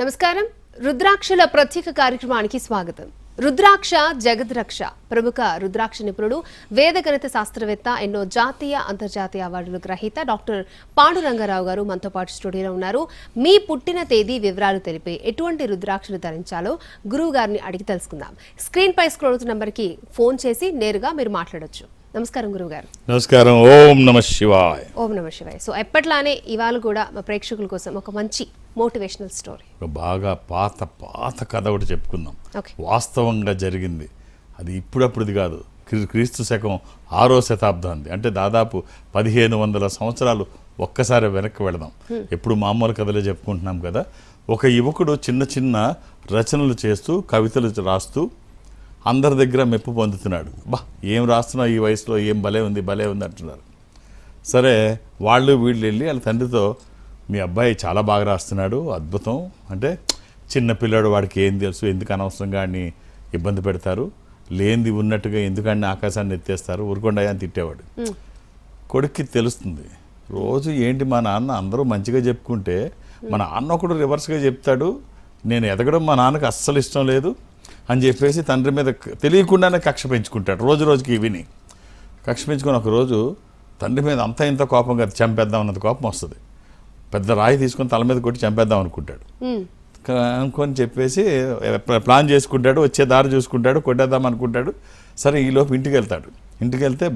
నమస్కారం. రుద్రాక్షల ప్రత్యేక కార్యక్రమానికి స్వాగతం. రుద్రాక్ష జగద్రక్ష. ప్రముఖ రుద్రాక్ష నిపుణుడు, వేద గణిత శాస్త్రవేత్త, ఎన్నో జాతీయ అంతర్జాతీయ అవార్డుల గ్రహీత డాక్టర్ పాండురంగారావు గారు మనతో పాటు స్టూడియోలో ఉన్నారు. మీ పుట్టిన తేదీ వివరాలు తెలిపే ఎటువంటి రుద్రాక్షలు ధరించాలో గురువు గారిని అడిగి తెలుసుకుందాం. స్క్రీన్ పై స్క్రోల్ అవుతున్న నంబర్కి ఫోన్ చేసి నేరుగా మీరు మాట్లాడొచ్చు. నమస్కారం గురువు గారు. నమస్కారం. ఓం నమ శివాయ. ఓం నమ శివాయ. సో ఎప్పట్లానే ఇవాళ కూడా మా ప్రేక్షకుల కోసం ఒక మంచి మోటివేషనల్ స్టోరీ, బాగా పాత కథ ఒకటి చెప్పుకుందాం. ఓకే. వాస్తవంగా జరిగింది. అది ఇప్పుడప్పుడుది కాదు, క్రీస్తు శకం 6వ శతాబ్దాన్ని, అంటే దాదాపు 1500 సంవత్సరాలు ఒక్కసారి వెనక్కి వెళదాం. ఎప్పుడు మామూలు కథలే చెప్పుకుంటున్నాం కదా. ఒక యువకుడు చిన్న చిన్న రచనలు చేస్తూ, కవితలు రాస్తూ అందరి దగ్గర మెప్పు పొందుతున్నాడు. ఏం రాస్తున్నావు ఈ వయసులో, ఏం భలే ఉంది అంటున్నారు. సరే, వీళ్ళు వెళ్ళి వాళ్ళ తండ్రితో, మీ అబ్బాయి చాలా బాగా రాస్తున్నాడు, అద్భుతం, అంటే చిన్నపిల్లాడు, వాడికి ఏం తెలుసు, ఎందుకు అనవసరంగా అని ఇబ్బంది పెడతారు, లేనిది ఉన్నట్టుగా ఎందుకని ఆకాశాన్ని ఎత్తేస్తారు, ఊరుకొండయా అని తిట్టేవాడు. కొడుక్కి తెలుస్తుంది, రోజు ఏంటి మా నాన్న అందరూ మంచిగా చెప్పుకుంటే మా నాన్న ఒకడు రివర్స్గా చెప్తాడు, నేను ఎదగడం మా నాన్నకు అస్సలు ఇష్టం లేదు అని చెప్పేసి తండ్రి మీద తెలియకుండానే కక్ష పెంచుకుంటాడు. రోజుకి విని కక్ష పెంచుకొని ఒకరోజు తండ్రి మీద అంతా ఇంత కోపంగా చంపేద్దాం అన్నది కోపం వస్తుంది. పెద్ద రాయి తీసుకొని తల మీద కొట్టి చంపేద్దాం అనుకుంటాడు. అనుకొని చెప్పేసి ప్లాన్ చేసుకుంటాడు, వచ్చే దారి చూసుకుంటాడు, కొట్టేద్దాం అనుకుంటాడు. సరే, ఈలోపు ఇంటికి వెళ్తే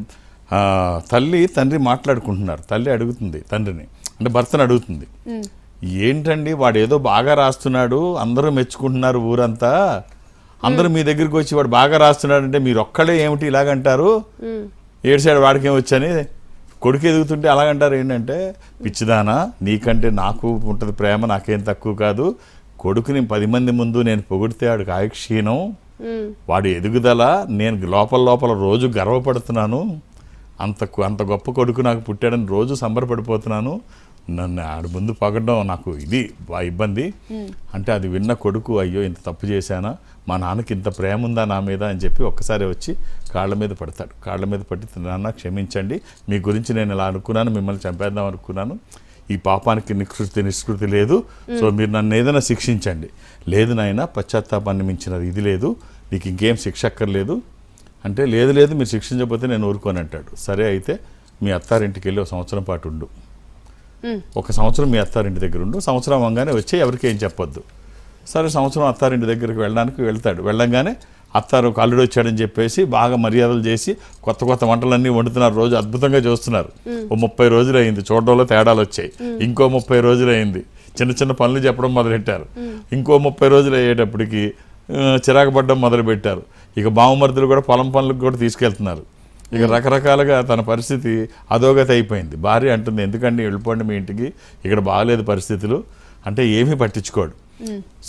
తండ్రి మాట్లాడుకుంటున్నారు. తల్లి అడుగుతుంది తండ్రిని, అంటే భర్తను అడుగుతుంది, ఏంటండి వాడు ఏదో బాగా రాస్తున్నాడు, అందరూ మెచ్చుకుంటున్నారు, ఊరంతా అందరూ మీ దగ్గరికి వచ్చి వాడు బాగా రాస్తున్నాడు అంటే మీరు ఒక్కడే ఏమిటి ఇలాగంటారు, ఏడ్చాడు వాడికేం వచ్చని కొడుకు ఎదుగుతుంటే అలాగంటారు. ఏంటంటే, పిచ్చిదానా, నీకంటే నాకు ఉంటుంది ప్రేమ, నాకేం తక్కువ కాదు, కొడుకుని 10 మంది ముందు నేను పొగిడితే వాడికి ఆయుక్షీణం, వాడు ఎదుగుదల నేను లోపల రోజు గర్వపడుతున్నాను, అంత గొప్ప కొడుకు నాకు పుట్టాడని రోజు సంబరపడిపోతున్నాను, నన్ను ఆడి ముందు పొగడడం నాకు ఇది ఇబ్బంది అంటే, అది విన్న కొడుకు, అయ్యో ఇంత తప్పు చేశానా, మా నాన్నకి ఇంత ప్రేమ ఉందా నా మీద అని చెప్పి ఒక్కసారి వచ్చి కాళ్ళ మీద పడతాడు. కాళ్ళ మీద పట్టి, నాన్న క్షమించండి, మీ గురించి నేను ఇలా అనుకున్నాను, మిమ్మల్ని చంపేద్దాం అనుకున్నాను, ఈ పాపానికి నిష్కృతి లేదు, సో మీరు నన్ను ఏదైనా శిక్షించండి. లేదు నాయన, పశ్చాత్తాపాన్ని మించినది ఇది లేదు, నీకు ఇంకేం శిక్ష అక్కర్లేదు అంటే, లేదు మీరు శిక్షించకపోతే నేను ఊరుకోని అంటాడు. సరే, అయితే మీ అత్తారింటికి వెళ్ళి 1 సంవత్సరం పాటు ఉండు, 1 సంవత్సరం మీ అత్తారింటి దగ్గర ఉండు, సంవత్సరం అవ్వగానే వచ్చి ఎవరికి ఏం చెప్పొద్దు. సరే, సంవత్సరం అత్తారింటి దగ్గరికి వెళ్తాడు. వెళ్ళంగానే అత్తారు అల్లుడు వచ్చాడని చెప్పేసి బాగా మర్యాదలు చేసి కొత్త వంటలన్నీ వండుతున్నారు, రోజు అద్భుతంగా చూస్తున్నారు. 30 రోజులు అయింది, చూడడంలో తేడాలు వచ్చాయి. ఇంకో 30 రోజులు అయింది, చిన్న పనులు చెప్పడం మొదలెట్టారు. ఇంకో 30 రోజులు అయ్యేటప్పటికి చిరాకు పడ్డం మొదలుపెట్టారు. ఇక బావమరుదులు కూడా పొలం పనులకు కూడా తీసుకెళ్తున్నారు. ఇక రకరకాలుగా తన పరిస్థితి అధోగతి అయిపోయింది. భార్య అంటుంది, ఎందుకండి వెళ్ళిపోండి మీ ఇంటికి, ఇక్కడ బాగాలేదు పరిస్థితులు అంటే, ఏమీ పట్టించుకోడు.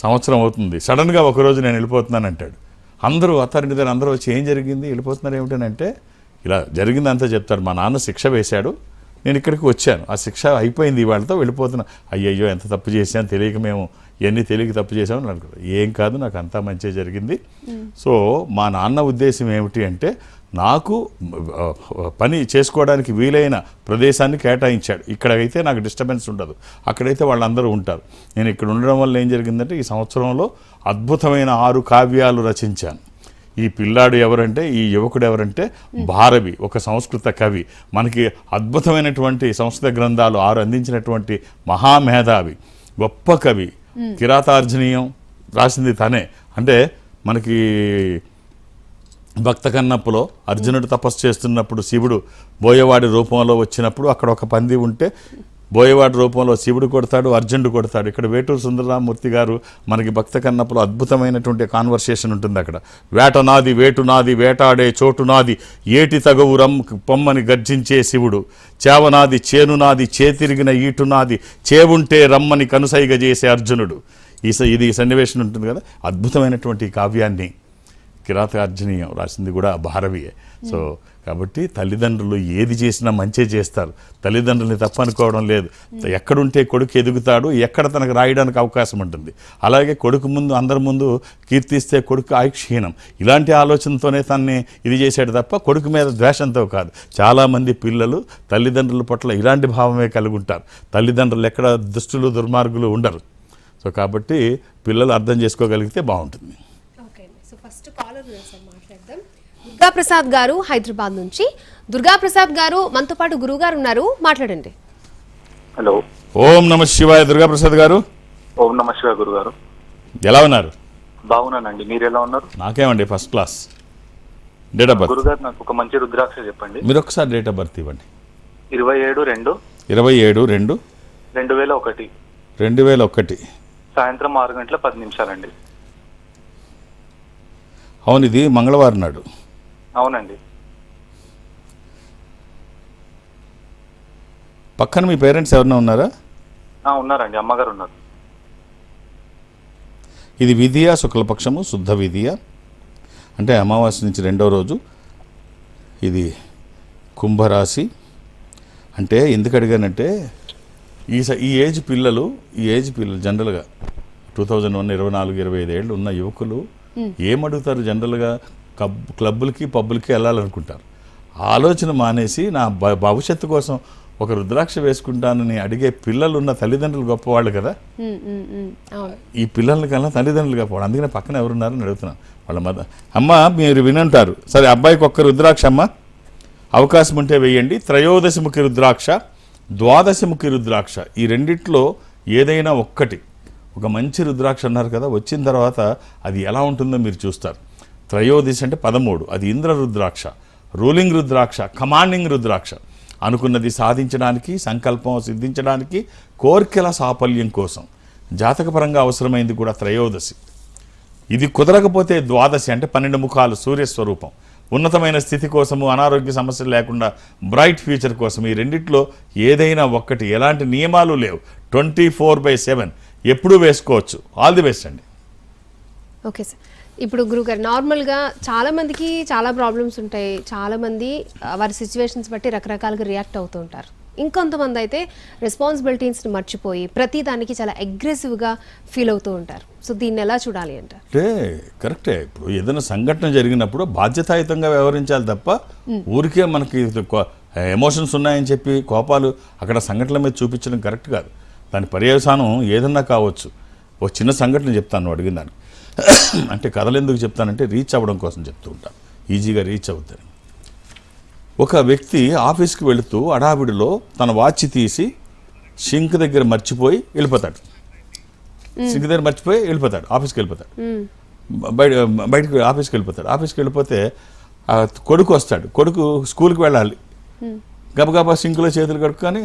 సంవత్సరం అవుతుంది, సడన్గా ఒకరోజు నేను వెళ్ళిపోతున్నాను అంటాడు. అందరూ అత్తారింటి దగ్గర అందరూ వచ్చి, ఏం జరిగింది, వెళ్ళిపోతున్నారు ఏమిటనంటే, ఇలా జరిగిందంతా చెప్తాడు. మా నాన్న శిక్ష వేశాడు, నేను ఇక్కడికి వచ్చాను, ఆ శిక్ష అయిపోయింది, ఇవాళతో వెళ్ళిపోతున్నా. అయ్యయ్యో ఎంత తప్పు చేశాను, తెలియక మేము ఇవన్నీ తెలియక తప్పు చేసామని అనుకుంటాను. ఏం కాదు, నాకు అంతా మంచిగా జరిగింది. సో మా నాన్న ఉద్దేశం ఏమిటి అంటే, నాకు పని చేసుకోవడానికి వీలైన ప్రదేశాన్ని కేటాయించాడు. ఇక్కడైతే నాకు డిస్టర్బెన్స్ ఉండదు, అక్కడైతే వాళ్ళందరూ ఉంటారు. నేను ఇక్కడ ఉండడం వల్ల ఏం జరిగిందంటే, ఈ సంవత్సరంలో అద్భుతమైన 6 కావ్యాలు రచించాను. ఈ పిల్లాడు ఎవరంటే, ఈ యువకుడు ఎవరంటే భారవి, ఒక సంస్కృత కవి, మనకి అద్భుతమైనటువంటి సంస్కృత గ్రంథాలు 6 అందించినటువంటి మహామేధావి, గొప్ప కవి. కిరాతార్జునీయం రాసింది తనే. అంటే మనకి భక్త కన్నప్పలో అర్జునుడు తపస్సు చేస్తున్నప్పుడు శివుడు బోయవాడి రూపంలో వచ్చినప్పుడు అక్కడ ఒక పంది ఉంటే బోయవాడి రూపంలో శివుడు కొడతాడు, అర్జునుడు కొడతాడు. ఇక్కడ వేటూరు సుందరరామూర్తి గారు మనకి భక్త కన్నప్పలో అద్భుతమైనటువంటి కాన్వర్సేషన్ ఉంటుంది. అక్కడ వేట నాది, వేటు నాది, వేటాడే చోటు నాది, ఏటి తగవు పొమ్మని గర్జించే శివుడు, చేవనాది, చేను నాది, చేతిరిగిన ఈటు నాది, చేవుంటే రమ్మని కనుసైగ చేసే అర్జునుడు. ఇది సన్నివేశం ఉంటుంది కదా. అద్భుతమైనటువంటి కావ్యాన్ని కిరాతార్జునీయం రాసింది కూడా భారవియే. సో కాబట్టి తల్లిదండ్రులు ఏది చేసినా మంచి చేస్తారు, తల్లిదండ్రులని తప్పనుకోవడం లేదు. ఎక్కడుంటే కొడుకు ఎదుగుతాడు, ఎక్కడ తనకు రాయడానికి అవకాశం ఉంటుంది. అలాగే కొడుకు ముందు అందరి ముందు కీర్తిస్తే కొడుకు ఆయుక్షీణం, ఇలాంటి ఆలోచనతోనే తనని ఇది చేశాడు తప్ప కొడుకు మీద ద్వేషంతో కాదు. చాలామంది పిల్లలు తల్లిదండ్రుల పట్ల ఇలాంటి భావమే కలిగి ఉంటారు. తల్లిదండ్రులు ఎక్కడ దుష్టులు దుర్మార్గులు ఉండరు. సో కాబట్టి పిల్లలు అర్థం చేసుకోగలిగితే బాగుంటుంది. సో ఫస్ట్ కాలర్ మాట్లాడదాం. దుర్గాప్రసాద్ గారు హైదరాబాద్ నుంచి. దుర్గాప్రసాద్ గారు మనతో పాటు గురువు గారు ఉన్నారు, మాట్లాడండి. హలో. ఓం నమ శివాయ. దుర్గాప్రసాద్ గారు. ఓం నమ శివాయ గురుగారు. ఎలా ఉన్నారు? బాగున్నానండి, మీరు ఎలా ఉన్నారు? నాకేమండి first class. Date of birth గురుగారు, నాకు ఒక మంచి రుద్రాక్ష చెప్పండి. మీరు ఒకసారి డేట్ ఆఫ్ బర్త్ ఇవ్వండి. 27/2/2001 2001 సాయంత్రం 6:10 అవును, ఇది మంగళవారం నాడు. అవునండి. పక్కన మీ పేరెంట్స్ ఎవరైనా ఉన్నారా? ఉన్నారండి, అమ్మగారు ఉన్నారు. ఇది విధియ శుక్లపక్షము, శుద్ధ విధియ అంటే అమావాస్య నుంచి రెండో రోజు. ఇది కుంభరాశి. అంటే ఎందుకు అడిగానంటే ఈ ఏజ్ పిల్లలు జనరల్గా 2001 24 25 ఏళ్ళు ఉన్న యువకులు ఏమడుగుతారు? జనరల్గా క్లబ్బులకి పబ్బులకి వెళ్ళాలనుకుంటారు. ఆలోచన మానేసి నా భవిష్యత్తు కోసం ఒక రుద్రాక్ష వేసుకుంటానని అడిగే పిల్లలు ఉన్న తల్లిదండ్రులు గొప్పవాళ్ళు కదా. ఈ పిల్లల కన్నా తల్లిదండ్రులు గొప్పవాళ్ళు. అందుకనే పక్కన ఎవరున్నారని అడుగుతున్నాను. వాళ్ళ అమ్మ మీరు వినంటారు, సరే అబ్బాయికి ఒక్క రుద్రాక్ష అమ్మ అవకాశం ఉంటే వేయండి. 13ముఖి రుద్రాక్ష, 12ముఖి రుద్రాక్ష, ఈ రెండిట్లో ఏదైనా ఒక్కటి, ఒక మంచి రుద్రాక్ష అన్నారు కదా, వచ్చిన తర్వాత అది ఎలా ఉంటుందో మీరు చూస్తారు. 13 అంటే 13, అది ఇంద్ర రుద్రాక్ష, రూలింగ్ రుద్రాక్ష, కమాండింగ్ రుద్రాక్ష. అనుకున్నది సాధించడానికి, సంకల్పం సిద్ధించడానికి, కోర్కెల సాఫల్యం కోసం జాతకపరంగా అవసరమైంది కూడా 13. ఇది కుదరకపోతే 12 అంటే 12 ముఖాలు, సూర్యస్వరూపం. ఉన్నతమైన స్థితి కోసము, అనారోగ్య సమస్యలు లేకుండా బ్రైట్ ఫ్యూచర్ కోసం ఈ రెండిట్లో ఏదైనా ఒక్కటి, ఎలాంటి నియమాలు లేవు, 24/7 ఎప్పుడూ వేసుకోవచ్చు. ఆల్ ది బెస్ట్ అండి. Okay sir. ఇప్పుడు గురుగారు, నార్మల్గా చాలామందికి చాలా ప్రాబ్లమ్స్ ఉంటాయి. చాలామంది వారి సిచ్యువేషన్స్ బట్టి రకరకాలుగా రియాక్ట్ అవుతూ ఉంటారు. ఇంకొంతమంది అయితే రెస్పాన్సిబిలిటీస్ని మర్చిపోయి ప్రతి దానికి చాలా అగ్రెసివ్గా ఫీల్ అవుతూ ఉంటారు. సో దీన్ని ఎలా చూడాలి అంటారు? అంటే కరెక్టే. ఇప్పుడు ఏదైనా సంఘటన జరిగినప్పుడు బాధ్యతాయుతంగా వ్యవహరించాలి తప్ప ఊరికే మనకి ఎమోషన్స్ ఉన్నాయని చెప్పి కోపాలు అక్కడ సంఘటనల మీద చూపించడం కరెక్ట్ కాదు. దాని పర్యవసానం ఏదన్నా కావచ్చు. ఒక చిన్న సంఘటన చెప్తాను అడిగిన దాన్ని. అంటే కథలు ఎందుకు చెప్తానంటే రీచ్ అవ్వడం కోసం చెప్తూ ఉంటాను, ఈజీగా రీచ్ అవుతాను. ఒక వ్యక్తి ఆఫీస్కి వెళుతూ అడావిడిలో తన వాచ్ తీసి సింక్ దగ్గర మర్చిపోయి వెళ్ళిపోతాడు. ఆఫీస్కి వెళ్ళిపోతాడు. బయటకు ఆఫీస్కి వెళ్ళిపోతే కొడుకు వస్తాడు. కొడుకు స్కూల్కి వెళ్ళాలి. గబగబా సింకులో చేతులు కడుక్కొని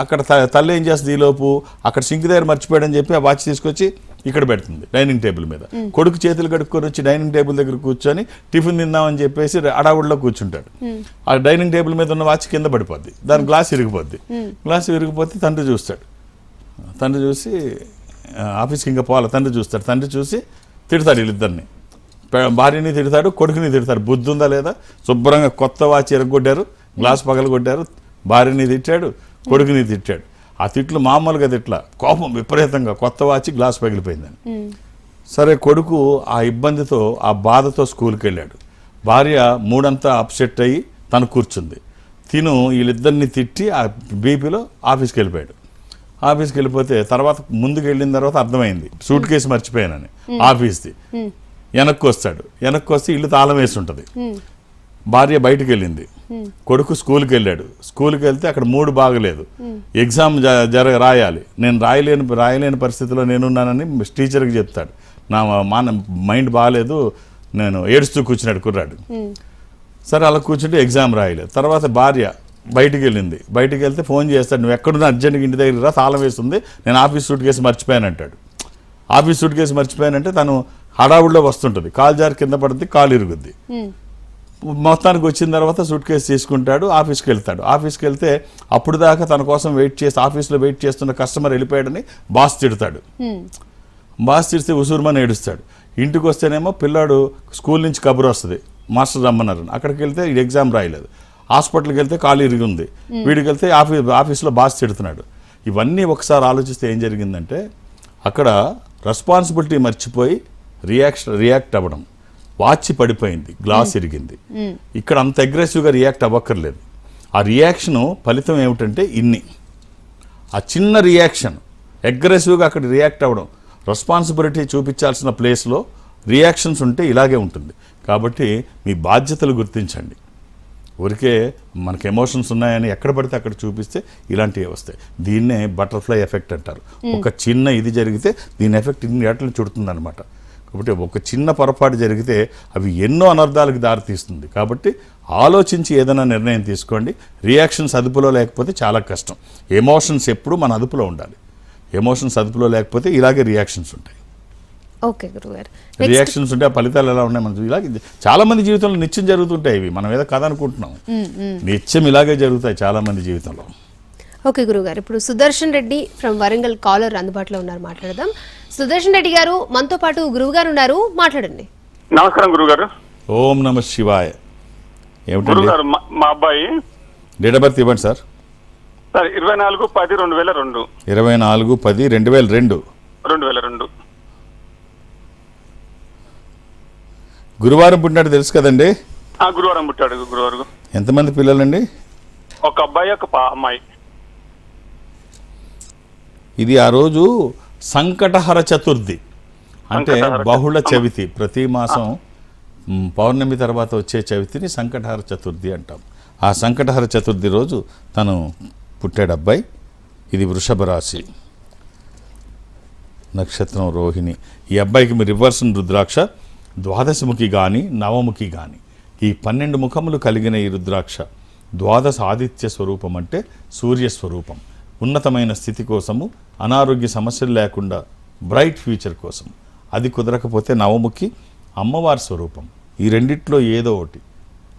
అక్కడ తల్లి ఏం చేస్తుంది, ఈలోపు అక్కడ సింక్ దగ్గర మర్చిపోయాడని చెప్పి ఆ వాచ్ తీసుకొచ్చి ఇక్కడ పెడుతుంది డైనింగ్ టేబుల్ మీద. కొడుకు చేతులు కడుక్కొని వచ్చి డైనింగ్ టేబుల్ దగ్గర కూర్చొని టిఫిన్ తిందామని చెప్పేసి అడావుడిలో కూర్చుంటాడు. ఆ డైనింగ్ టేబుల్ మీద ఉన్న వాచ్ కింద పడిపోద్ది, దాని గ్లాస్ విరిగిపోద్ది. గ్లాస్ విరిగిపోతే తండ్రి చూస్తాడు. తండ్రి చూసి ఆఫీస్కి ఇంకా పోవాలి. తండ్రి చూసి తిడతాడు వీళ్ళిద్దరిని. భార్యని తిడతాడు, కొడుకుని తిడతాడు. బుద్ధి ఉందా లేదా? శుభ్రంగా కొత్త వాచ్ ఎరగొట్టారు, గ్లాస్ పగలగొట్టారు, భార్యని తిట్టాడు, కొడుకుని తిట్టాడు. ఆ తిట్లు మామూలుగా తిట్ల, కోపం విపరీతంగా, కొత్త వాచి గ్లాస్ పగిలిపోయిందని. సరే కొడుకు ఆ ఇబ్బందితో, ఆ బాధతో స్కూల్కి వెళ్ళాడు. భార్య మూడంతా అప్సెట్ అయ్యి తను కూర్చుంది. తిను వీళ్ళిద్దరిని తిట్టి ఆ బీపీలో ఆఫీస్కి వెళ్ళిపోయాడు. ఆఫీస్కి వెళ్ళిపోతే తర్వాత ముందుకు వెళ్ళిన తర్వాత అర్థమైంది సూట్ కేసు మర్చిపోయానని. ఆఫీస్ది వెనక్కి వస్తే ఇల్లు తాళం వేసి ఉంటుంది. భార్య బయటకు వెళ్ళింది, కొడుకు స్కూల్కి వెళ్ళాడు. స్కూల్కి వెళ్తే అక్కడ మూడు బాగలేదు, ఎగ్జామ్ రాయాలి. నేను రాయలేని పరిస్థితిలో నేనున్నానని టీచర్కి చెప్తాడు. నా మైండ్ బాగాలేదు, నేను ఏడుస్తూ కూర్చున్నాడు కుర్రాడు. సరే అలా కూర్చుంటే ఎగ్జామ్ రాయలేదు. తర్వాత భార్య బయటికి వెళ్ళింది. బయటికి వెళ్తే ఫోన్ చేస్తాడు, నువ్వు ఎక్కడున్నా అర్జెంట్గా ఇంటి దగ్గర రా, తాళం వేస్తుంది, నేను ఆఫీస్ సూట్ కేసు మర్చిపోయానంటాడు. ఆఫీస్ సూట్ కేసు మర్చిపోయానంటే తను హడావుడిలో వస్తుంటుంది, కాలు జారి కింద పడుతుంది, కాలు ఇరుగుద్ది. మొత్తానికి వచ్చిన తర్వాత సూట్ కేసు తీసుకుంటాడు, ఆఫీస్కి వెళ్తాడు. ఆఫీస్కి వెళ్తే అప్పుడు దాకా తన కోసం ఆఫీస్లో వెయిట్ చేస్తున్న కస్టమర్ వెళ్ళిపోయాడని బాస్ తిడతాడు. బాస్ తిడితే ఉసూరుమని ఏడుస్తాడు. ఇంటికి వస్తేనేమో పిల్లాడు స్కూల్ నుంచి కబురు వస్తుంది, మాస్టర్ రమ్మన్నారు. అక్కడికి వెళ్తే ఈ ఎగ్జామ్ రాయలేదు. హాస్పిటల్కి వెళ్తే కాలు ఇరిగి ఉంది. వీడికి వెళ్తే ఆఫీస్లో బాస్ తిడుతున్నాడు. ఇవన్నీ ఒకసారి ఆలోచిస్తే ఏం జరిగిందంటే అక్కడ రెస్పాన్సిబిలిటీ మర్చిపోయి రియాక్ట్ అవ్వడం. వాచ్ పడిపోయింది, గ్లాస్ ఇరిగింది. ఇక్కడ అంత అగ్రెసివ్గా రియాక్ట్ అవ్వక్కర్లేదు. ఆ రియాక్షను ఫలితం ఏమిటంటే ఆ చిన్న రియాక్షన్ అగ్రెసివ్గా అక్కడ రియాక్ట్ అవ్వడం. రెస్పాన్సిబిలిటీ చూపించాల్సిన ప్లేస్లో రియాక్షన్స్ ఉంటే ఇలాగే ఉంటుంది. కాబట్టి మీ బాధ్యతలు గుర్తించండి. ఊరికే మనకి ఎమోషన్స్ ఉన్నాయని ఎక్కడ పడితే అక్కడ చూపిస్తే ఇలాంటివి వస్తాయి. దీన్నే బటర్ఫ్లై ఎఫెక్ట్ అంటారు. ఒక చిన్న ఇది జరిగితే దీని ఎఫెక్ట్ ఇన్ని ఏటలు చుడుతుందన్నమాట. కాబట్టి ఒక చిన్న పొరపాటు జరిగితే అవి ఎన్నో అనర్థాలకు దారితీస్తుంది. కాబట్టి ఆలోచించి ఏదైనా నిర్ణయం తీసుకోండి. రియాక్షన్స్ అదుపులో లేకపోతే చాలా కష్టం. ఎమోషన్స్ ఎప్పుడు మన అదుపులో ఉండాలి. ఎమోషన్స్ అదుపులో లేకపోతే ఇలాగే రియాక్షన్స్ ఉంటాయి. ఓకే గురుగారు, రియాక్షన్స్ ఉంటే ఆ ఫలితాలు ఎలా ఉన్నాయి మనకు ఇలాగే చాలా మంది జీవితంలో నిత్యం జరుగుతుంటాయి. ఇవి మనం ఏదో కథ అనుకుంటున్నాం, నిత్యం ఇలాగే జరుగుతాయి చాలా మంది జీవితంలో. ఓకే గురుగారు, ఇప్పుడు సుదర్శన్ రెడ్డి ఫ్రమ్ వరంగల్ కాలర్ అందుబాటులో ఉన్నారు, మాట్లాడదాం. సుదర్శన్ రెడ్డి గారు మనతో పాటు గురువు గారు ఉన్నారు, మాట్లాడండి. నమస్కారం గురుగారు. ఓం నమ శివాయ. ఏమిటండి గురుగారు, మా అబ్బాయి డేట్ ఆఫ్ బర్త్ ఇవ్వండి సార్. 24/10/2002. 24/10/2002. 2002 గురువారం పుట్టినట్టు తెలుసు కదండి. గురువారం పుట్టాడు. గురువారు ఎంతమంది పిల్లలండి? ఒక అబ్బాయి, ఒక అమ్మాయి. ఇది ఆ రోజు సంకటహర చతుర్థి అంటే బహుళ చవితి. ప్రతి మాసం పౌర్ణమి తర్వాత వచ్చే చవితిని సంకటహర చతుర్థి అంటాం. ఆ సంకటహర చతుర్థి రోజు తను పుట్టాడు అబ్బాయి. ఇది వృషభ రాశి, నక్షత్రం రోహిణి. ఈ అబ్బాయికి మీరు రివర్స్ రుద్రాక్ష ద్వాదశముఖి కానీ నవముఖి కానీ ఈ 12 ముఖములు కలిగిన ఈ రుద్రాక్ష ద్వాదశ ఆదిత్య స్వరూపం అంటే సూర్యస్వరూపం. ఉన్నతమైన స్థితి కోసము, అనారోగ్య సమస్యలు లేకుండా బ్రైట్ ఫ్యూచర్ కోసం. అది కుదరకపోతే నవముఖి అమ్మవారి స్వరూపం. ఈ రెండిట్లో ఏదో ఒకటి.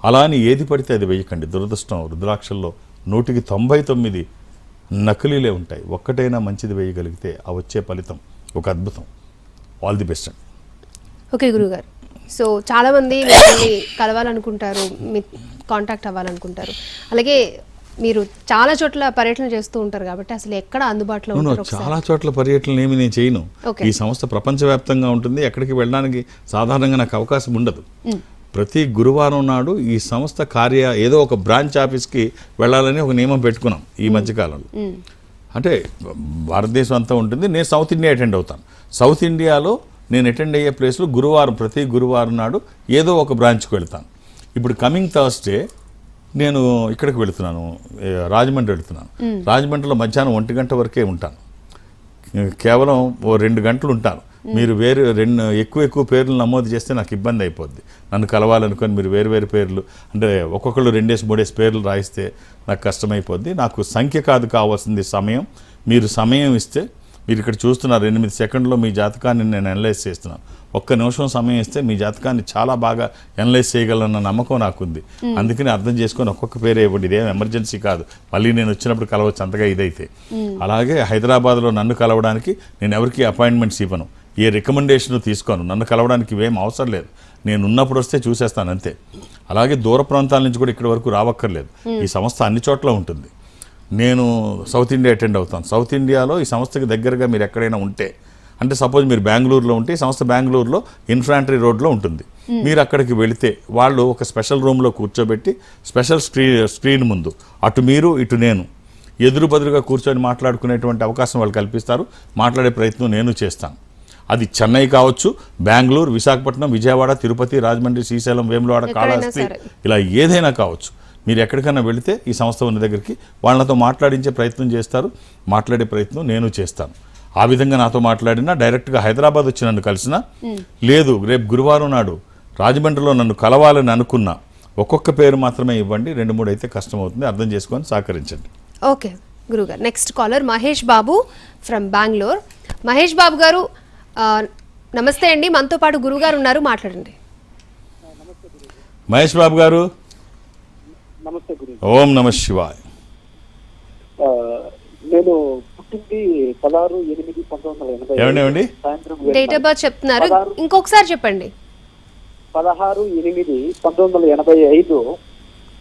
అలా అని ఏది పడితే అది వేయకండి. దురదృష్టం, రుద్రాక్షల్లో 199 నకిలీలే ఉంటాయి. ఒక్కటైనా మంచిది వేయగలిగితే ఆ వచ్చే ఫలితం ఒక అద్భుతం. ఆల్ ది బెస్ట్ అండి. ఓకే గురుగారు, సో చాలామంది మిమ్మల్ని కలవాలనుకుంటారు, మీ కాంటాక్ట్ అవ్వాలనుకుంటారు. అలాగే మీరు చాలా చోట్ల పర్యటన చేస్తూ ఉంటారు కాబట్టి అసలు ఎక్కడ అందుబాటులో ఉంటారు? చాలా చోట్ల పర్యటనలు ఏమి నేను చేయను. ఈ సంస్థ ప్రపంచవ్యాప్తంగా ఉంటుంది. ఎక్కడికి వెళ్ళడానికి సాధారణంగా నాకు అవకాశం ఉండదు. ప్రతి గురువారం నాడు ఈ సంస్థ ఏదో ఒక బ్రాంచ్ ఆఫీస్కి వెళ్ళాలని ఒక నియమం పెట్టుకున్నాం ఈ మధ్యకాలంలో. అంటే భారతదేశం అంతా ఉంటుంది. నేను సౌత్ ఇండియా అటెండ్ అవుతాను. సౌత్ ఇండియాలో నేను అటెండ్ అయ్యే ప్లేస్లో ప్రతి గురువారం నాడు ఏదో ఒక బ్రాంచ్కి వెళ్తాను. ఇప్పుడు కమింగ్ థర్స్డే నేను ఇక్కడికి వెళుతున్నాను, రాజమండ్రి వెళుతున్నాను. రాజమండ్రిలో మధ్యాహ్నం 1 గంట వరకే ఉంటాను. కేవలం 2 గంటలు ఉంటాను. మీరు ఎక్కువ పేర్లు నమోదు చేస్తే నాకు ఇబ్బంది అయిపోద్ది. నన్ను కలవాలనుకొని మీరు వేరు పేర్లు అంటే ఒక్కొక్కళ్ళు 2-3 పేర్లు రాయిస్తే నాకు కష్టమైపోద్ది. నాకు సంఖ్య కాదు కావాల్సింది సమయం. మీరు సమయం ఇస్తే, మీరు ఇక్కడ చూస్తున్నారు 8 సెకండ్లో మీ జాతకాన్ని నేను అనలైజ్ చేస్తున్నాను. 1 నిమిషం సమయం ఇస్తే మీ జాతకాన్ని చాలా బాగా అనలైజ్ చేయగలన్న నమ్మకం నాకుంది. అందుకని అర్థం చేసుకొని ఒక్కొక్క పేరే ఇవ్వండి. ఇదేం ఎమర్జెన్సీ కాదు, మళ్ళీ నేను వచ్చినప్పుడు కలవచ్చు అంతగా ఇదైతే. అలాగే హైదరాబాద్లో నన్ను కలవడానికి నేను ఎవరికి అపాయింట్మెంట్స్ ఇవ్వను, ఏ రికమెండేషన్ తీసుకోను. నన్ను కలవడానికి ఇవేం అవసరం లేదు. నేను ఉన్నప్పుడు వస్తే చూసేస్తాను అంతే. అలాగే దూర ప్రాంతాల నుంచి కూడా ఇక్కడి వరకు రావక్కర్లేదు. ఈ సంస్థ అన్ని చోట్ల ఉంటుంది. నేను సౌత్ ఇండియా అటెండ్ అవుతాను. సౌత్ ఇండియాలో ఈ సంస్థకి దగ్గరగా మీరు ఎక్కడైనా ఉంటే, అంటే సపోజ్ మీరు బెంగళూరులో ఉంటే ఈ సంస్థ బెంగళూరులో ఇన్ఫాంట్రీ రోడ్లో ఉంటుంది. మీరు అక్కడికి వెళితే వాళ్ళు ఒక స్పెషల్ రూమ్లో కూర్చోబెట్టి స్పెషల్ స్క్రీన్ ముందు అటు మీరు ఇటు నేను ఎదురుబదురుగా కూర్చొని మాట్లాడుకునేటువంటి అవకాశం వాళ్ళు కల్పిస్తారు. మాట్లాడే ప్రయత్నం నేను చేస్తాను. అది చెన్నై కావచ్చు, బెంగళూరు, విశాఖపట్నం, విజయవాడ, తిరుపతి, రాజమండ్రి, శ్రీశైలం, వేములవాడ, కాళహస్తి, ఇలా ఏదైనా కావచ్చు. మీరు ఎక్కడికైనా వెళితే ఈ సంస్థ ఉన్న దగ్గరికి వాళ్ళతో మాట్లాడించే ప్రయత్నం చేస్తారు. మాట్లాడే ప్రయత్నం నేను చేస్తాను. ఆ విధంగా నాతో మాట్లాడినా, డైరెక్ట్గా హైదరాబాద్ వచ్చి నన్ను కలిసినా, లేదు రేపు గురువారం నాడు రాజమండ్రిలో నన్ను కలవాలని అనుకున్నా, ఒక్కొక్క పేరు మాత్రమే ఇవ్వండి. 2-3 అయితే కష్టం అవుతుంది. అర్థం చేసుకొని సహకరించండి. ఓకే గురుగారు, next caller Mahesh Babu from Bengaluru. Mahesh Babu గారు నమస్తే అండి, మనతో పాటు గురుగారు ఉన్నారు, మాట్లాడండి. మహేష్ బాబు గారు, నమస్తే గురు. ఓం నమ శివాయ్. నేను పుట్టింది 16/8/1980. ఏమండి సాయంత్రం డేట్ ఆఫ్ బర్త్ చెప్తున్నారు, ఇంకొకసారి చెప్పండి. 16/8/1985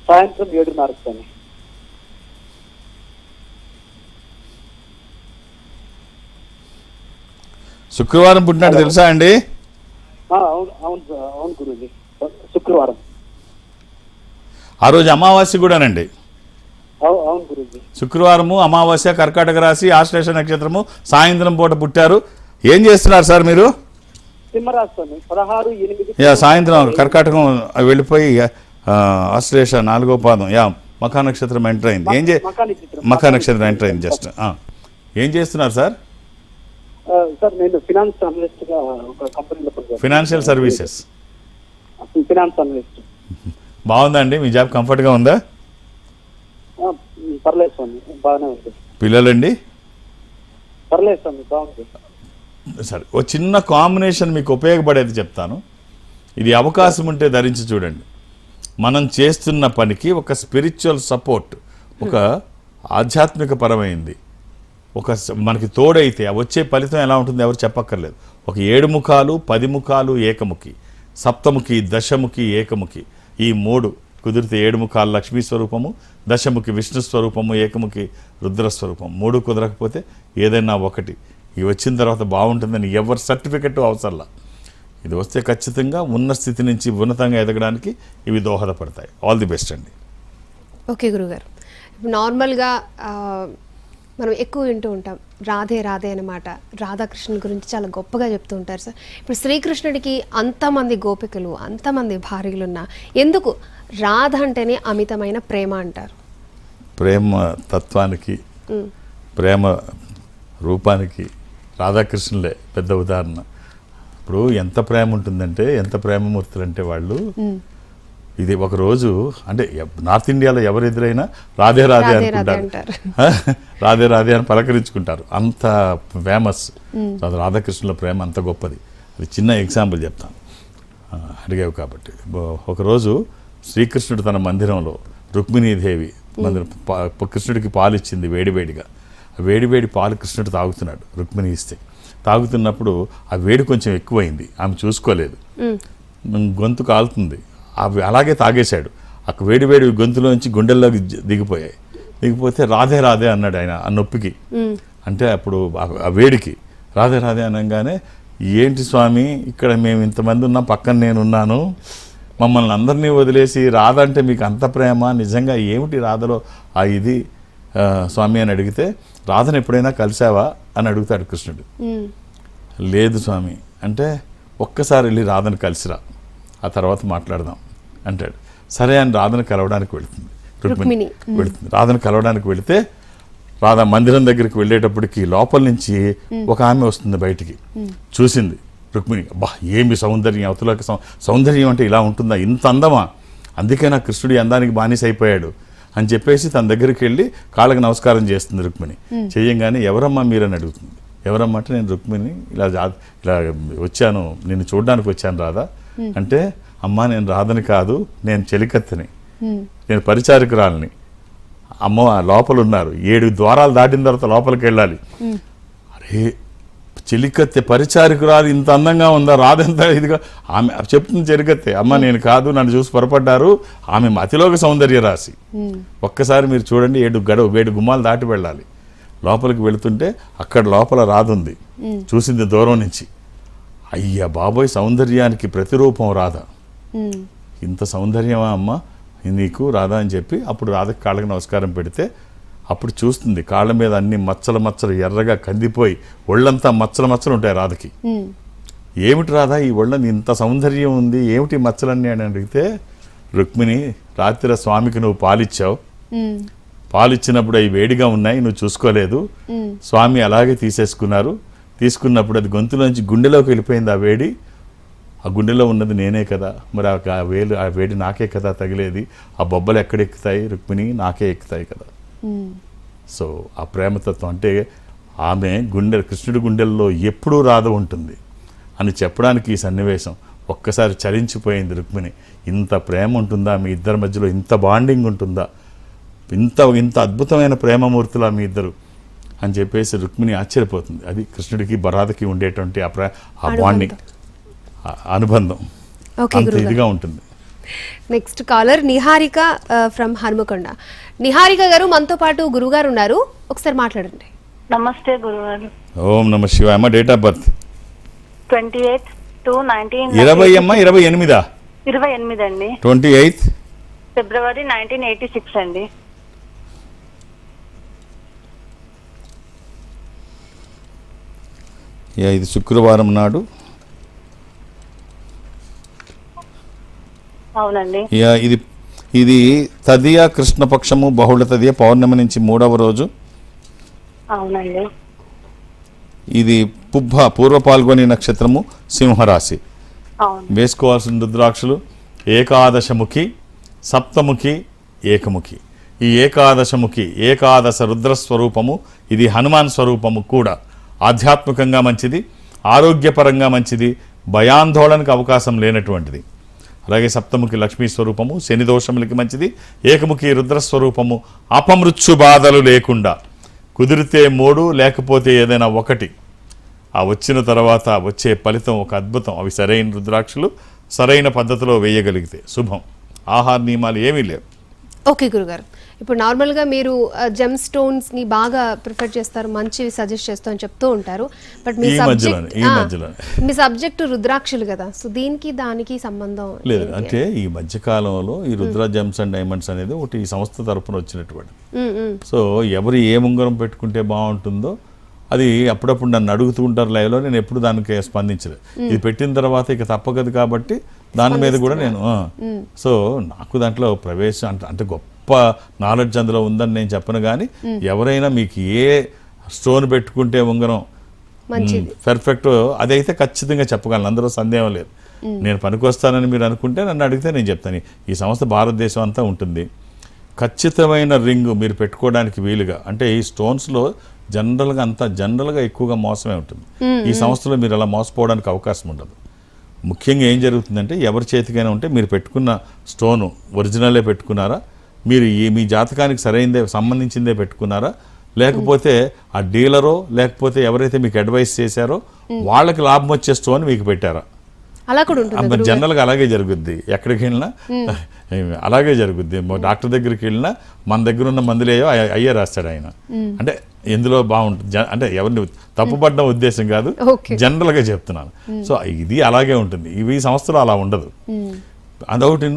సాయంత్రం 7:30. శుక్రవారం పుట్టినట్టు తెలుసా అండి? అవును గురుజీ, శుక్రవారం. ఆ రోజు అమావాస్య కూడానండి. అవును గురూజీ. శుక్రవారము అమావాస్య, కర్కాటక రాశి, ఆశ్లేష నక్షత్రము, సాయంత్రం పూట పుట్టారు. ఏం చేస్తున్నారు సార్ మీరు? సింహరాశి స్వామి 16/8. యా, సాయంత్రం కర్కాటకం వెళ్ళిపోయి ఆశ్లేష 4వ పాదం మఖా నక్షత్రం ఎంటర్ అయింది. మఖా నక్షత్రం ఎంటర్ అయింది జస్ట్. ఏం చేస్తున్నారు సార్? సార్ నేను ఫినాన్స్ అనలిస్ట్ గా ఒక కంపెనీలో పనిచేస్తాను. Financial services. Finance analyst. బాగుందండి, మీ జాబ్ కంఫర్ట్గా ఉందా? పర్లేదు స్వామి, బాగానే ఉంది. పిల్లలండి? పర్లేదు స్వామి, బాగుంది. సరే, ఓ చిన్న కాంబినేషన్ మీకు ఉపయోగపడేది చెప్తాను. ఇది అవకాశం ఉంటే ధరించి చూడండి. మనం చేస్తున్న పనికి ఒక స్పిరిచువల్ సపోర్ట్, ఒక ఆధ్యాత్మిక పరమైంది మనకి తోడైతే వచ్చే ఫలితం ఎలా ఉంటుందో ఎవరు చెప్పక్కర్లేదు. ఒక 7 ముఖాలు, 10 ముఖాలు ఏకముఖి, సప్తముఖి, దశముఖి, ఏకముఖి, ఈ 3 కుదిరితే 7 ముఖాలు లక్ష్మీ స్వరూపము, దశముఖి విష్ణు స్వరూపము, ఏకముఖి రుద్రస్వరూపం. 3 కుదరకపోతే ఏదైనా ఒకటి. ఇవి వచ్చిన తర్వాత బాగుంటుందని ఎవరి సర్టిఫికెట్ అవసరంలా. ఇది వస్తే ఖచ్చితంగా ఉన్న స్థితి నుంచి ఉన్నతంగా ఎదగడానికి ఇవి దోహదపడతాయి. ఆల్ ది బెస్ట్ అండి. ఓకే గురుగారు, ఇప్పుడు నార్మల్గా మనం ఎక్కువ వింటూ ఉంటాం రాధే రాధే అన్నమాట. రాధాకృష్ణుని గురించి చాలా గొప్పగా చెప్తూ ఉంటారు సార్. ఇప్పుడు శ్రీకృష్ణుడికి అంతమంది గోపికలు, అంతమంది భార్యలున్నా ఎందుకు రాధ అంటేనే అమితమైన ప్రేమ అంటారు? ప్రేమ తత్వానికి, ప్రేమ రూపానికి రాధాకృష్ణులే పెద్ద ఉదాహరణ. ఇప్పుడు ఎంత ప్రేమ ఉంటుందంటే, ఎంత ప్రేమమూర్తులు అంటే వాళ్ళు. ఇది ఒక రోజు అంటే నార్త్ ఇండియాలో ఎవరు ఎదురైనా రాధే రాధే అనుకుంటారు, రాధే రాధే అని పలకరించుకుంటారు. అంత ఫేమస్ రాధాకృష్ణుల ప్రేమ, అంత గొప్పది. అది చిన్న ఎగ్జాంపుల్ చెప్తాను, అడిగావు కాబట్టి. ఒకరోజు శ్రీకృష్ణుడు తన మందిరంలో రుక్మిణీదేవి కృష్ణుడికి పాలు ఇచ్చింది వేడివేడిగా. ఆ వేడివేడి పాలు కృష్ణుడు తాగుతున్నాడు, రుక్మిణి ఇస్తే. తాగుతున్నప్పుడు ఆ వేడి కొంచెం ఎక్కువైంది, ఆమె చూసుకోలేదు, గొంతు కాలుతుంది. అవి అలాగే తాగేశాడు. ఆ వేడి గొంతులోంచి గుండెల్లోకి దిగిపోతే రాధే రాధే అన్నాడు ఆయన ఆ నొప్పికి. అంటే అప్పుడు ఆ వేడికి రాధే రాధే అనగానే, ఏంటి స్వామి ఇక్కడ మేము ఇంతమంది ఉన్నాం, పక్కన నేనున్నాను, మమ్మల్ని అందరినీ వదిలేసి రాధ అంటే మీకు అంత ప్రేమ, నిజంగా ఏమిటి రాధలో ఆ ఇది స్వామి అని అడిగితే, రాధను ఎప్పుడైనా కలిసావా అని అడుగుతాడు కృష్ణుడు. లేదు స్వామి అంటే, ఒక్కసారి వెళ్ళి రాధను కలిసిరా, ఆ తర్వాత మాట్లాడదాం అంటాడు. సరే అని రాధను కలవడానికి వెళుతుంది, రుక్మిణి వెళుతుంది. రాధను కలవడానికి వెళితే రాధా మందిరం దగ్గరికి వెళ్ళేటప్పటికి లోపల నుంచి ఒక ఆమె వస్తుంది బయటికి. చూసింది రుక్మిణి, అబ్బా ఏమి సౌందర్యం, అవతలకి సౌందర్యం అంటే ఇలా ఉంటుందా, ఇంత అందమా, అందుకే నా కృష్ణుడి అందానికి బానిస అయిపోయాడు అని చెప్పేసి తన దగ్గరికి వెళ్ళి కాళ్ళకి నమస్కారం చేస్తుంది రుక్మిణి. చేయంగానే ఎవరమ్మా మీరని అడుగుతుంది. ఎవరమ్మా అంటే, నేను రుక్మిణి ఇలా వచ్చాను, నిన్ను చూడడానికి వచ్చాను రాధా అంటే, అమ్మా నేను రాధని కాదు, నేను చెలికత్తెని, నేను పరిచారికురాలని. అమ్మ లోపల ఉన్నారు, 7 ద్వారాలు దాటిన తర్వాత లోపలికి వెళ్ళాలి. అరే చెలికత్తె పరిచారికురాలు ఇంత అందంగా ఉందా, రాధ ఎంత ఇదిగా. ఆమె చెప్తుంది చెలికత్తె, అమ్మ నేను కాదు, నన్ను చూసి పొరపడ్డారు, ఆమె అతిలోక సౌందర్య రాశి. ఒక్కసారి మీరు చూడండి, 7 గుమ్మాలు దాటి వెళ్ళాలి. లోపలికి వెళుతుంటే అక్కడ లోపల రాధ ఉంది, చూసింది దూరం నుంచి. అయ్యా బాబోయ్, సౌందర్యానికి ప్రతిరూపం రాధ. ఇంత సౌందర్యమా అమ్మ నీకు రాధా అని చెప్పి అప్పుడు రాధకి కాళ్ళకి నమస్కారం పెడితే, అప్పుడు చూస్తుంది కాళ్ళ మీద అన్ని మచ్చలు ఎర్రగా కందిపోయి ఒళ్ళంతా మచ్చలు ఉంటాయి రాధకి. ఏమిటి రాధా ఈ ఒళ్ళని ఇంత సౌందర్యం ఉంది, ఏమిటి మచ్చలన్నీ అని అడిగితే, రుక్మిణి రాత్రి స్వామికి నువ్వు పాలిచ్చావు, పాలిచ్చినప్పుడు అవి వేడిగా ఉన్నాయి, నువ్వు చూసుకోలేదు, స్వామి అలాగే తీసుకున్నప్పుడు అది గొంతులోంచి గుండెలోకి వెళ్ళిపోయింది ఆ వేడి. ఆ గుండెలో ఉన్నది నేనే కదా, మరి ఆ వేడి నాకే కదా తగిలేది, ఆ బొబ్బలు ఎక్కడెక్కుతాయి రుక్మిణి, నాకే ఎక్కుతాయి కదా. సో ఆ ప్రేమతత్వం అంటే, ఆమె కృష్ణుడి గుండెల్లో ఎప్పుడూ రాధ ఉంటుంది అని చెప్పడానికి ఈ సన్నివేశం. ఒక్కసారి చలించిపోయింది రుక్మిణి. ఇంత ప్రేమ ఉంటుందా మీ ఇద్దరి మధ్యలో, ఇంత బాండింగ్ ఉంటుందా, ఇంత అద్భుతమైన ప్రేమమూర్తులా మీ ఇద్దరు అని చెప్పేసి రుక్మిణి ఆశ్చర్యపోతుంది. అది కృష్ణుడికి రాధకి ఉండేటువంటి ఆ బాండింగ్, అనుబంధం అంత ఇదిగా ఉంటుంది. Next caller Niharika from Hanumakonda. Niharika గారు మనతో పాటు గురుగారు ఉన్నారు, ఒకసారి మాట్లాడండి. నమస్తే గురుగారు. ఓం నమ శివాయ. అమ్మ డేట్ ఆఫ్ బర్త్ 28/2/19. 20 అమ్మ 28 28 అండి. 28 ఫిబ్రవరి 1986 అండి. ఇది శుక్రవారం నాడు. అవునండి. ఇది తదియ కృష్ణపక్షము బహుళ తదియ పౌర్ణమి నుంచి 3వ రోజు. అవునండి. ఇది పుబ్బ పూర్వ పాల్గొని నక్షత్రము సింహరాశి. అవును. వేసుకోవాల్సిన రుద్రాక్షలు ఏకాదశముఖి, సప్తముఖి, ఏకముఖి. ఈ ఏకాదశముఖి ఏకాదశ రుద్రస్వరూపము, ఇది హనుమాన్ స్వరూపము కూడా. ఆధ్యాత్మికంగా మంచిది, ఆరోగ్యపరంగా మంచిది, భయాందోళనకు అవకాశం లేనటువంటిది. అలాగే సప్తముఖి లక్ష్మీ స్వరూపము, శని దోషములకి మంచిది. ఏకముఖి రుద్రస్వరూపము అపమృత్యు బాధలు లేకుండా, కుదిరితే 3 లేకపోతే ఏదైనా 1, ఆ వచ్చిన తర్వాత వచ్చే ఫలితం ఒక అద్భుతం. అవి సరైన రుద్రాక్షలు సరైన పద్ధతిలో వేయగలిగితే శుభం. ఆహార నియమాలు ఏమీ లేవు. ఓకే గురుగారు, ఇప్పుడు నార్మల్గా మీరు జెమ్ స్టోన్స్ని బాగా ప్రిఫర్ చేస్తారు, మంచివి సజెస్ట్ చేస్తూ అని చెప్తూ ఉంటారు. బట్ మీ సబ్జెక్ట్ రుద్రాక్షలు కదా, సో దీనికి దానికి సంబంధం లేదు. అంటే ఈ మధ్యకాలంలో ఈ రుద్ర జెమ్స్ అండ్ డైమండ్స్ అనేది ఒకటి ఈ సంస్థ తరపున వచ్చినటువంటి. సో ఎవరు ఏ ఉంగరం పెట్టుకుంటే బాగుంటుందో అది అప్పుడప్పుడు నన్ను అడుగుతూ ఉంటారు లైవ్లో, నేను ఎప్పుడు దానికి స్పందించలేదు. ఇది పెట్టిన తర్వాత ఇక తప్పకదు కాబట్టి దాని మీద కూడా నేను సో నాకు దాంట్లో ప్రవేశం అంటే గొప్ప నాలెడ్జ్ అందులో ఉందని నేను చెప్పను. కానీ ఎవరైనా మీకు ఏ స్టోన్ పెట్టుకుంటే ఉంగరం పర్ఫెక్ట్ అదైతే ఖచ్చితంగా చెప్పగలను, అందులో సందేహం లేదు. నేను పనికొస్తానని మీరు అనుకుంటే నన్ను అడిగితే నేను చెప్తాను. ఈ సంస్థ భారతదేశం అంతా ఉంటుంది. ఖచ్చితమైన రింగ్ మీరు పెట్టుకోవడానికి వీలుగా, అంటే ఈ స్టోన్స్లో జనరల్గా ఎక్కువగా మోసమే ఉంటుంది. ఈ సంస్థలో మీరు అలా మోసపోవడానికి అవకాశం ఉండదు. ముఖ్యంగా ఏం జరుగుతుందంటే ఎవరి చేతికైనా ఉంటే మీరు పెట్టుకున్న స్టోను ఒరిజినలే పెట్టుకున్నారా, మీరు మీ జాతకానికి సరైనదే సంబంధించిందే పెట్టుకున్నారా, లేకపోతే ఆ డీలరో లేకపోతే ఎవరైతే మీకు అడ్వైస్ చేశారో వాళ్ళకి లాభం వచ్చే స్టోన్ మీకు పెట్టారా, అలా కూడా ఉంటుంది. జనరల్గా అలాగే జరుగుద్ది. ఎక్కడికి వెళ్ళినా అలాగే జరుగుద్ది. డాక్టర్ దగ్గరికి వెళ్ళినా మన దగ్గర ఉన్న మందులేయో అయ్యే రాస్తాడు ఆయన. అంటే ఎందులో బాగుంటుంది అంటే ఎవరిని తప్పుపడ్డం ఉద్దేశం కాదు, జనరల్గా చెప్తున్నాను. సో ఇది అలాగే ఉంటుంది. ఇవి సంస్థలు అలా ఉండదు. అదొకటి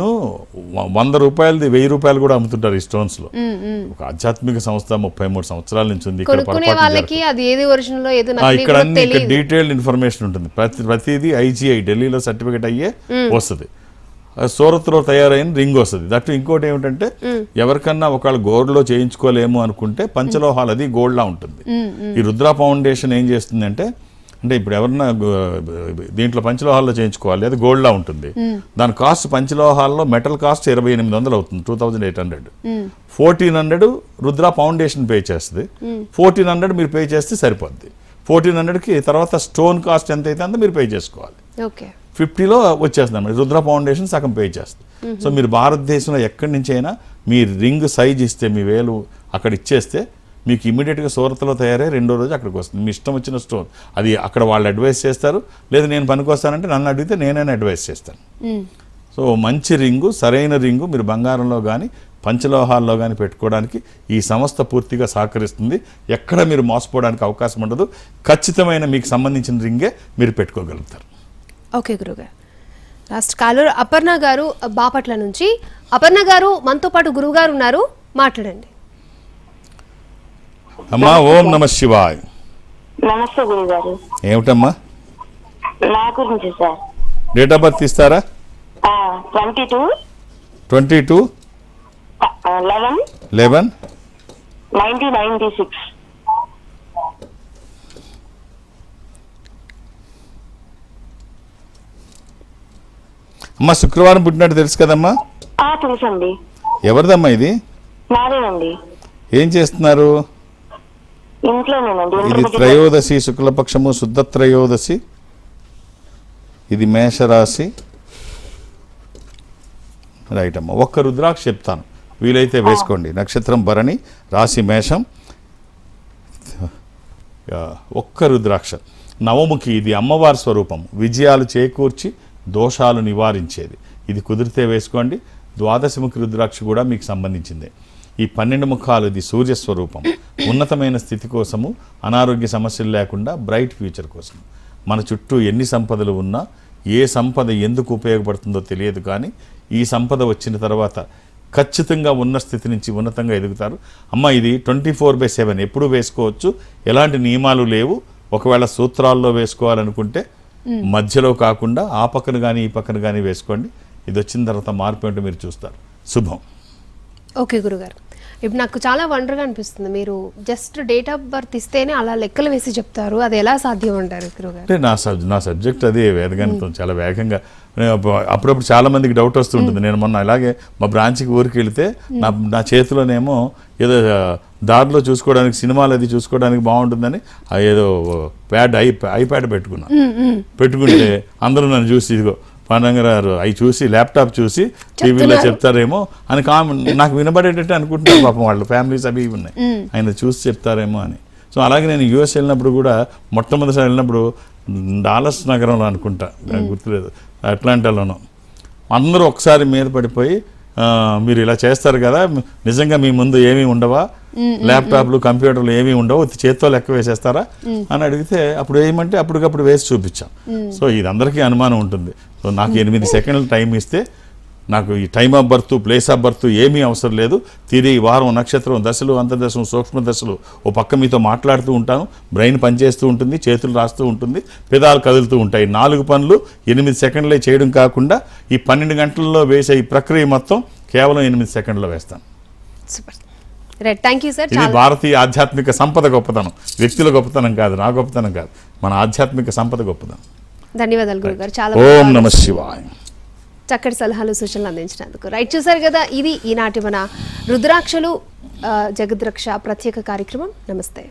100 రూపాయలది 1000 రూపాయలు కూడా అమ్ముతుంటారు ఈ స్టోన్స్ లో. ఒక ఆధ్యాత్మిక సంస్థ 33 సంవత్సరాల నుంచి ఉంది. ఇక్కడ అన్ని డీటెయిల్డ్ ఇన్ఫర్మేషన్ ఉంటుంది. ప్రతిదీ IGI ఢిల్లీలో సర్టిఫికేట్ అయ్యే వస్తుంది. సూరత్లో తయారైన రింగ్ వస్తుంది. దట్టు ఇంకోటి ఏమిటంటే ఎవరికన్నా ఒకళ్ళు గోల్డ్లో చేయించుకోలేము అనుకుంటే పంచలోహాలు, అది గోల్డ్లా ఉంటుంది. ఈ రుద్ర ఫౌండేషన్ ఏం చేస్తుందంటే, అంటే ఇప్పుడు ఎవరన్నా దీంట్లో పంచలోహాల్లో చేయించుకోవాలి, అది గోల్డ్లా ఉంటుంది. దాని కాస్ట్ పంచలోహాల్లో మెటల్ కాస్ట్ 2800 అవుతుంది, 2800. 1400 రుద్ర ఫౌండేషన్ పే చేస్తుంది. 1400 మీరు పే చేస్తే సరిపోద్ది. 1400కి తర్వాత స్టోన్ కాస్ట్ ఎంత అయితే అంత మీరు పే చేసుకోవాలి. 50లో వచ్చేస్తుంది అన్నమాట. రుద్ర ఫౌండేషన్ సగం పే చేస్తుంది. సో మీరు భారతదేశంలో ఎక్కడి నుంచి అయినా మీ రింగ్ సైజ్ ఇస్తే, మీ వేలు అక్కడ ఇచ్చేస్తే మీకు ఇమీడియట్గా సూరత్లో తయారై 2వ రోజు అక్కడికి వస్తుంది. మీ ఇష్టం వచ్చిన స్టోన్ అది అక్కడ వాళ్ళు అడ్వైస్ చేస్తారు. లేదా నేను పనికొస్తానంటే నన్ను అడిగితే నేనైనా అడ్వైస్ చేస్తాను. సో మంచి రింగు, సరైన రింగు మీరు బంగారంలో కానీ పంచలోహాల్లో కానీ పెట్టుకోవడానికి ఈ సంస్థ పూర్తిగా సహకరిస్తుంది. ఎక్కడ మీరు మోసపోవడానికి అవకాశం ఉండదు. ఖచ్చితమైన మీకు సంబంధించిన రింగే మీరు పెట్టుకోగలుగుతారు. ఓకే గురుగారు, లాస్ట్ కాలర్ అపర్ణ గారు బాపట్ల నుంచి. అపర్ణ గారు మనతో పాటు గురువు గారు ఉన్నారు, మాట్లాడండి. అమ్మా ఓం నమ శివాయ్. నమస్తే గురుగారు. ఏమిటమ్మా? నా గురించి సార్. డేట్ ఆఫ్ బర్త్ ఇస్తారా? 22 11 1996. అమ్మా శుక్రవారం పుట్టినట్టు తెలుసు కదమ్మా? తెలుసండి. ఎవరిదమ్మా ఇది? నాదేనండి. ఏం చేస్తున్నారు? ఇంట్లోనేనండి. ఇది త్రయోదశి, శుక్లపక్షము, శుద్ధ త్రయోదశి. ఇది మేషరాశి. రైట్ అమ్మా. ఒక్క రుద్రాక్ష చెప్తాను, వీలైతే వేసుకోండి. నక్షత్రం భరణి, రాశి మేషం. ఒక్క రుద్రాక్ష నవముఖి. ఇది అమ్మవారి స్వరూపం, విజయాలు చేకూర్చి దోషాలు నివారించేది. ఇది కుదిరితే వేసుకోండి. ద్వాదశముఖి రుద్రాక్ష కూడా మీకు సంబంధించిందే. ఈ 12 ముఖాలు ఇది సూర్యస్వరూపం. ఉన్నతమైన స్థితి కోసము, అనారోగ్య సమస్యలు లేకుండా బ్రైట్ ఫ్యూచర్ కోసం. మన చుట్టూ ఎన్ని సంపదలు ఉన్నా ఏ సంపద ఎందుకు ఉపయోగపడుతుందో తెలియదు, కానీ ఈ సంపద వచ్చిన తర్వాత ఖచ్చితంగా ఉన్న స్థితి నుంచి ఉన్నతంగా ఎదుగుతారు. అమ్మ ఇది 24/7 ఎప్పుడు వేసుకోవచ్చు, ఎలాంటి నియమాలు లేవు. ఒకవేళ సూత్రాల్లో వేసుకోవాలనుకుంటే మధ్యలో కాకుండా ఆ పక్కన కానీ ఈ పక్కన కానీ వేసుకోండి. ఇది వచ్చిన తర్వాత మార్పు ఏంటో మీరు చూస్తారు. శుభం. ఓకే గురుగారు, ఇప్పుడు నాకు చాలా వండర్గా అనిపిస్తుంది. మీరు జస్ట్ డేట్ ఆఫ్ బర్త్ ఇస్తేనే అలా లెక్కలు వేసి చెప్తారు. అది ఎలా సాధ్యం అంటారు గురుగారు? అంటే నా సబ్జెక్ట్ అదే వేదగణితం. చాలా వేగంగా అప్పుడప్పుడు చాలా మందికి డౌట్ వస్తూ ఉంటుంది. నేను మొన్న ఇలాగే మా బ్రాంచ్కి ఊరికి వెళితే నా చేతిలోనేమో ఏదో దారిలో చూసుకోవడానికి, సినిమాలు అది చూసుకోవడానికి బాగుంటుందని ఏదో ఐప్యాడ్ పెట్టుకుంటే అందరూ నన్ను చూసి ఇదిగో పాండంగారు అవి చూసి ల్యాప్టాప్ చూసి టీవీలో చెప్తారేమో అని నాకు వినబడేటట్టు అనుకుంటున్నారు పాపం. వాళ్ళు ఫ్యామిలీస్ అవి ఉన్నాయి, ఆయన చూసి చెప్తారేమో అని. సో అలాగే నేను యూఎస్ వెళ్ళినప్పుడు కూడా మొట్టమొదటిసారి వెళ్ళినప్పుడు డాలస్ నగరంలో అనుకుంటా, గుర్తులేదు, అట్లాంటాలోనూ అందరూ ఒకసారి మీద పడిపోయి మీరు ఇలా చేస్తారు కదా, నిజంగా మీ ముందు ఏమీ ఉండవా, ల్యాప్టాప్లు కంప్యూటర్లు ఏమీ ఉండవు, చేత్తో లెక్క వేసేస్తారా అని అడిగితే అప్పుడు ఏమంటే అప్పటికప్పుడు వేసి చూపించాం. సో ఇది అందరికీ అనుమానం ఉంటుంది. సో నాకు 8 సెకండ్లు టైం ఇస్తే నాకు ఈ time of birth, place of birth ఏమీ అవసరం లేదు. తిరిగి వారం, నక్షత్రం, దశలు, అంతర్దశలు, సూక్ష్మ దశలు ఓ పక్క మీతో మాట్లాడుతూ ఉంటాను, బ్రెయిన్ పనిచేస్తూ ఉంటుంది, చేతులు రాస్తూ ఉంటుంది, పెదాలు కదులుతూ ఉంటాయి. 4 పనులు 8 సెకండ్లే చేయడం కాకుండా ఈ 12 గంటల్లో వేసే ఈ ప్రక్రియ మొత్తం కేవలం 8 సెకండ్లో వేస్తాను. Super, right, thank you sir. ఇది భారతీయ ఆధ్యాత్మిక సంపద గొప్పతనం, వ్యక్తుల గొప్పతనం కాదు, నా గొప్పతనం కాదు, మన ఆధ్యాత్మిక సంపద గొప్పతనం. ధన్యవాదాలు గురుగారు, చాలా ఓం నమ శివాయ. చక్కటి సలహాలు సూచనలు అందించినందుకు. రైట్, చూసారు కదా, ఇది ఈనాటి మన రుద్రాక్షలు జగద్రక్ష ప్రత్యేక కార్యక్రమం. నమస్తే.